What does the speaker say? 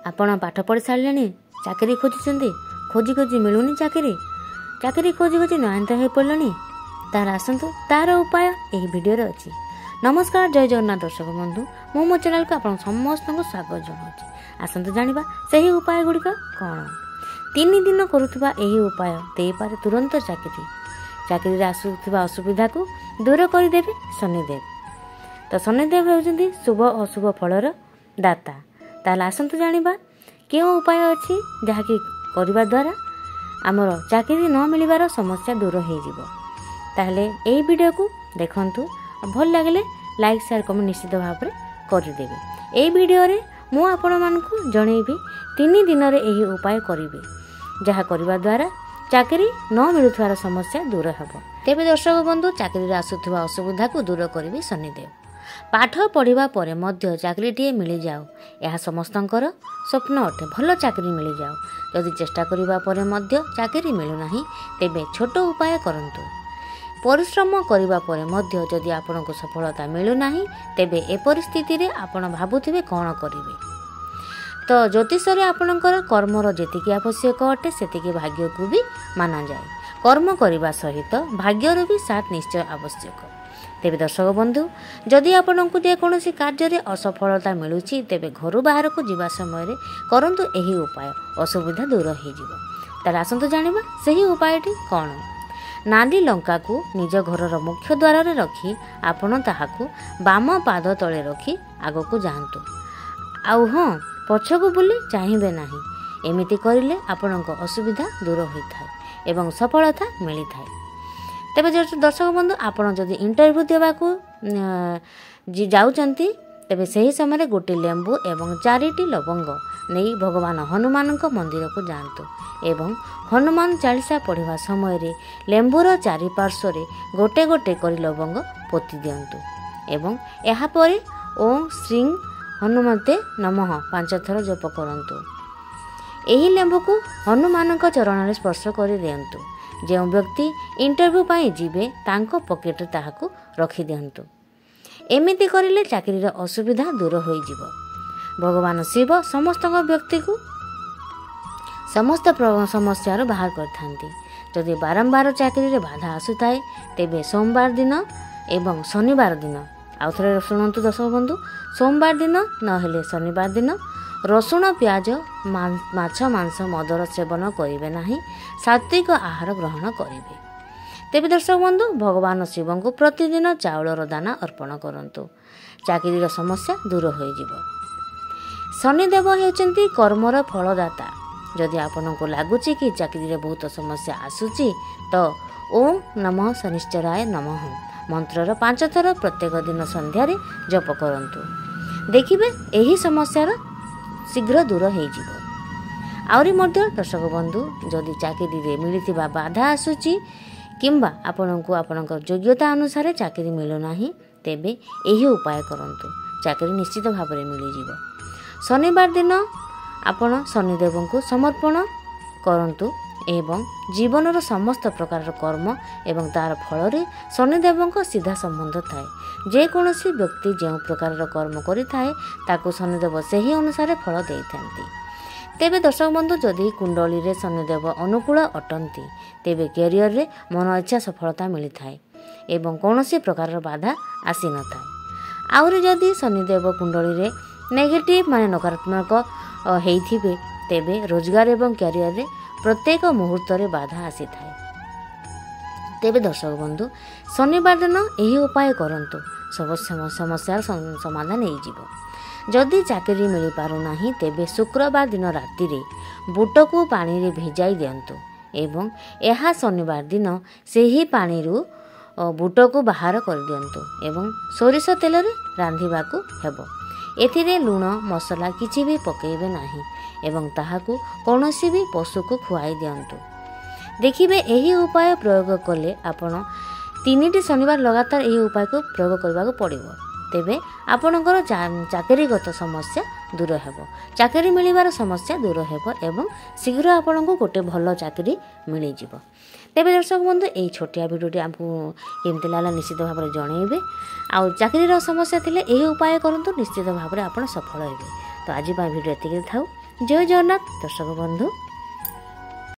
ଆପଣ ପାଠ ପଢ଼ି ସାରିଲେଣି, ଚାକିରି ଖୋଜୁଛନ୍ତି, ଖୋଜି ଖୋଜି ମିଳୁନି ଚାକିରି ଖୋଜି ଖୋଜି ନୟାନ୍ତ ହୋଇପଡ଼ିଲେଣି, ତାହେଲେ ଆସନ୍ତୁ ତାର ଉପାୟ ଏହି ଭିଡ଼ିଓରେ ଅଛି। ନମସ୍କାର, ଜୟ ଜଗନ୍ନାଥ ଦର୍ଶକ ବନ୍ଧୁ, ମୁଁ ମୋ ଚ୍ୟାନେଲକୁ ଆପଣ ସମସ୍ତଙ୍କୁ ସ୍ୱାଗତ ଜଣାଉଛି। ଆସନ୍ତୁ ଜାଣିବା ସେହି ଉପାୟ ଗୁଡ଼ିକ କ'ଣ। 3 ଦିନ କରୁଥିବା ଏହି ଉପାୟ ଦେଇପାରେ ତୁରନ୍ତ ଚାକିରିରେ ଆସୁଥିବା ଅସୁବିଧାକୁ ଦୂର କରିଦେବେ ଶନିଦେବ। ତ ଶନିଦେବ ହେଉଛନ୍ତି ଶୁଭ ଅଶୁଭ ଫଳର ଦାତା। ତାହେଲେ ଆସନ୍ତୁ ଜାଣିବା କେଉଁ ଉପାୟ ଅଛି ଯାହାକି କରିବା ଦ୍ୱାରା ଆମର ଚାକିରି ନ ମିଳିବାର ସମସ୍ୟା ଦୂର ହୋଇଯିବ। ତାହେଲେ ଏହି ଭିଡ଼ିଓକୁ ଦେଖନ୍ତୁ, ଭଲ ଲାଗିଲେ ଲାଇକ୍ ସେୟାର କମେଣ୍ଟ ନିଶ୍ଚିତ ଭାବରେ କରିଦେବେ। ଏହି ଭିଡ଼ିଓରେ ମୁଁ ଆପଣମାନଙ୍କୁ ଜଣେଇବି 3 ଦିନରେ ଏହି ଉପାୟ କରିବେ, ଯାହା କରିବା ଦ୍ୱାରା ଚାକିରି ନ ମିଳୁଥିବାର ସମସ୍ୟା ଦୂର ହେବ। ତେବେ ଦର୍ଶକ ବନ୍ଧୁ, ଚାକିରିରେ ଆସୁଥିବା ଅସୁବିଧାକୁ ଦୂର କରିବେ ଶନିଦେବ। ପାଠ ପଢ଼ିବା ପରେ ମଧ୍ୟ ଚାକିରିଟିଏ ମିଳିଯାଉ, ଏହା ସମସ୍ତଙ୍କର ସ୍ୱପ୍ନ ଅଟେ। ଭଲ ଚାକିରି ମିଳିଯାଉ। ଯଦି ଚେଷ୍ଟା କରିବା ପରେ ମଧ୍ୟ ଚାକିରି ମିଳୁନାହିଁ, ତେବେ ଛୋଟ ଉପାୟ କରନ୍ତୁ। ପରିଶ୍ରମ କରିବା ପରେ ମଧ୍ୟ ଯଦି ଆପଣଙ୍କୁ ସଫଳତା ମିଳୁନାହିଁ, ତେବେ ଏ ପରିସ୍ଥିତିରେ ଆପଣ ଭାବୁଥିବେ କ'ଣ କରିବେ। ତ ଜ୍ୟୋତିଷରେ ଆପଣଙ୍କର କର୍ମର ଯେତିକି ଆବଶ୍ୟକ ଅଟେ ସେତିକି ଭାଗ୍ୟକୁ ବି ମାନାଯାଏ। କର୍ମ କରିବା ସହିତ ଭାଗ୍ୟର ବି ସାଥ ନିଶ୍ଚୟ ଆବଶ୍ୟକ। ତେବେ ଦର୍ଶକ ବନ୍ଧୁ, ଯଦି ଆପଣଙ୍କୁ ଯେକୌଣସି କାର୍ଯ୍ୟରେ ଅସଫଳତା ମିଳୁଛି, ତେବେ ଘରୁ ବାହାରକୁ ଯିବା ସମୟରେ କରନ୍ତୁ ଏହି ଉପାୟ, ଅସୁବିଧା ଦୂର ହୋଇଯିବ। ତାହେଲେ ଆସନ୍ତୁ ଜାଣିବା ସେହି ଉପାୟଟି କ'ଣ। ନାଲି ଲଙ୍କାକୁ ନିଜ ଘରର ମୁଖ୍ୟ ଦ୍ୱାରରେ ରଖି ଆପଣ ତାହାକୁ ବାମ ପାଦ ତଳେ ରଖି ଆଗକୁ ଯାଆନ୍ତୁ। ଆଉ ହଁ, ପଛକୁ ବୁଲି ଚାହିଁବେ ନାହିଁ। ଏମିତି କରିଲେ ଆପଣଙ୍କ ଅସୁବିଧା ଦୂର ହୋଇଥାଏ ଏବଂ ସଫଳତା ମିଳିଥାଏ। ତେବେ ଦର୍ଶକ ବନ୍ଧୁ, ଆପଣ ଯଦି ଇଣ୍ଟରଭ୍ୟୁ ଦେବାକୁ ଯାଉଛନ୍ତି, ତେବେ ସେହି ସମୟରେ 1 ଲେମ୍ବୁ ଏବଂ 4ଟି ଲବଙ୍ଗ ନେଇ ଭଗବାନ ହନୁମାନଙ୍କ ମନ୍ଦିରକୁ ଯାଆନ୍ତୁ ଏବଂ ହନୁମାନ ଚାଳିଶା ପଢ଼ିବା ସମୟରେ ଲେମ୍ବୁର ଚାରିପାର୍ଶ୍ୱରେ ଗୋଟେ କରି ଲବଙ୍ଗ ପୋତି ଦିଅନ୍ତୁ ଏବଂ ଏହାପରେ ଓଁ ଶ୍ରୀ ହନୁମତେ ନମଃ 5 ଥର ଜପ କରନ୍ତୁ। ଏହି ଲେମ୍ବୁକୁ ହନୁମାନଙ୍କ ଚରଣରେ ସ୍ପର୍ଶ କରି ଦିଅନ୍ତୁ। ଯେଉଁ ବ୍ୟକ୍ତି ଇଣ୍ଟରଭ୍ୟୁ ପାଇଁ ଯିବେ ତାଙ୍କ ପକେଟରେ ତାହାକୁ ରଖିଦିଅନ୍ତୁ। ଏମିତି କରିଲେ ଚାକିରିର ଅସୁବିଧା ଦୂର ହୋଇଯିବ। ଭଗବାନ ଶିବ ସମସ୍ତଙ୍କ ବ୍ୟକ୍ତିକୁ ସମସ୍ତ ସମସ୍ୟାରୁ ବାହାର କରିଥାନ୍ତି। ଯଦି ବାରମ୍ବାର ଚାକିରିରେ ବାଧା ଆସୁଥାଏ, ତେବେ ସୋମବାର ଦିନ ଏବଂ ଶନିବାର ଦିନ, ଆଉ ଥରେ ଶୁଣନ୍ତୁ ଦର୍ଶକ ବନ୍ଧୁ, ସୋମବାର ଦିନ ନହେଲେ ଶନିବାର ଦିନ ରସୁଣ, ପିଆଜ, ମାଛ, ମାଂସ, ମଦର ସେବନ କରିବେ ନାହିଁ, ସାତ୍ତ୍ୱିକ ଆହାର ଗ୍ରହଣ କରିବେ। ତେବେ ଦର୍ଶକ ବନ୍ଧୁ, ଭଗବାନ ଶିବଙ୍କୁ ପ୍ରତିଦିନ ଚାଉଳର ଦାନା ଅର୍ପଣ କରନ୍ତୁ। ଚାକିରିର ସମସ୍ୟା ଦୂର ହୋଇଯିବ। ଶନିଦେବ ହେଉଛନ୍ତି କର୍ମର ଫଳଦାତା। ଯଦି ଆପଣଙ୍କୁ ଲାଗୁଛି କି ଚାକିରିରେ ବହୁତ ସମସ୍ୟା ଆସୁଛି, ତ ଓଁ ନମଃ ଶନିଶ୍ଚରାୟ ନମଃ ମନ୍ତ୍ରର 5 ଥର ପ୍ରତ୍ୟେକ ଦିନ ସନ୍ଧ୍ୟାରେ ଜପ କରନ୍ତୁ। ଦେଖିବେ ଏହି ସମସ୍ୟାର ଶୀଘ୍ର ଦୂର ହୋଇଯିବ। ଆହୁରି ମଧ୍ୟ ଦର୍ଶକ ବନ୍ଧୁ, ଯଦି ଚାକିରିରେ ମିଳିଥିବା ବାଧା ଆସୁଛି କିମ୍ବା ଆପଣଙ୍କୁ ଆପଣଙ୍କର ଯୋଗ୍ୟତା ଅନୁସାରେ ଚାକିରି ମିଳୁନାହିଁ, ତେବେ ଏହି ଉପାୟ କରନ୍ତୁ। ଚାକିରି ନିଶ୍ଚିତ ଭାବରେ ମିଳିଯିବ। ଶନିବାର ଦିନ ଆପଣ ଶନିଦେବଙ୍କୁ ସମର୍ପଣ କରନ୍ତୁ ଏବଂ ଜୀବନର ସମସ୍ତ ପ୍ରକାରର କର୍ମ ଏବଂ ତାର ଫଳରେ ଶନିଦେବଙ୍କ ସିଧା ସମ୍ବନ୍ଧ ଥାଏ। ଯେକୌଣସି ବ୍ୟକ୍ତି ଯେଉଁ ପ୍ରକାରର କର୍ମ କରିଥାଏ, ତାକୁ ଶନିଦେବ ସେହି ଅନୁସାରେ ଫଳ ଦେଇଥାନ୍ତି। ତେବେ ଦର୍ଶକ ବନ୍ଧୁ, ଯଦି କୁଣ୍ଡଳୀରେ ଶନିଦେବ ଅନୁକୂଳ ଅଟନ୍ତି, ତେବେ କ୍ୟାରିୟରରେ ମନ ଇଚ୍ଛା ସଫଳତା ମିଳିଥାଏ ଏବଂ କୌଣସି ପ୍ରକାରର ବାଧା ଆସିନଥାଏ। ଆହୁରି ଯଦି ଶନିଦେବ କୁଣ୍ଡଳୀରେ ନେଗେଟିଭ ନକାରାତ୍ମକ ହେଇଥିବେ, ତେବେ ରୋଜଗାର ଏବଂ କ୍ୟାରିୟରରେ ପ୍ରତ୍ୟେକ ମୁହୂର୍ତ୍ତରେ ବାଧା ଆସିଥାଏ। ତେବେ ଦର୍ଶକ ବନ୍ଧୁ, ଶନିବାର ଦିନ ଏହି ଉପାୟ କରନ୍ତୁ, ସବୁ ସମସ୍ୟାର ସମାଧାନ ହେଇଯିବ। ଯଦି ଚାକିରି ମିଳିପାରୁନାହିଁ, ତେବେ ଶୁକ୍ରବାର ଦିନ ରାତିରେ ବୁଟକୁ ପାଣିରେ ଭିଜାଇ ଦିଅନ୍ତୁ ଏବଂ ଏହା ଶନିବାର ଦିନ ସେହି ପାଣିରୁ ବୁଟକୁ ବାହାର କରିଦିଅନ୍ତୁ ଏବଂ ସୋରିଷ ତେଲରେ ରାନ୍ଧିବାକୁ ହେବ। ଏଥିରେ ଲୁଣ, ମସଲା କିଛି ବି ପକାଇବେ ନାହିଁ ଏବଂ ତାହାକୁ କୌଣସି ବି ପଶୁକୁ ଖୁଆଇ ଦିଅନ୍ତୁ। ଦେଖିବେ ଏହି ଉପାୟ ପ୍ରୟୋଗ କଲେ ଆପଣ 3ଟି ଶନିବାର ଲଗାତାର ଏହି ଉପାୟକୁ ପ୍ରୟୋଗ କରିବାକୁ ପଡ଼ିବ। ତେବେ ଆପଣଙ୍କର ଚାକିରିଗତ ସମସ୍ୟା ଦୂର ହେବ, ଚାକିରି ମିଳିବାର ସମସ୍ୟା ଦୂର ହେବ ଏବଂ ଶୀଘ୍ର ଆପଣଙ୍କୁ ଗୋଟେ ଭଲ ଚାକିରି ମିଳିଯିବ। ତେବେ ଦର୍ଶକ ବନ୍ଧୁ, ଏହି ଛୋଟିଆ ଭିଡ଼ିଓଟି ଆମକୁ କେମିତି ଲାଗିଲା ନିଶ୍ଚିତ ଭାବରେ ଜଣାଇବେ। ଆଉ ଚାକିରିର ସମସ୍ୟା ଥିଲେ ଏହି ଉପାୟ କରନ୍ତୁ, ନିଶ୍ଚିତ ଭାବରେ ଆପଣ ସଫଳ ହେବେ। ତ ଆଜି ପାଇଁ ଭିଡ଼ିଓ ଏତିକି ଥାଉ। ଜୟ ଜଗନ୍ନାଥ ଦର୍ଶକ ବନ୍ଧୁ।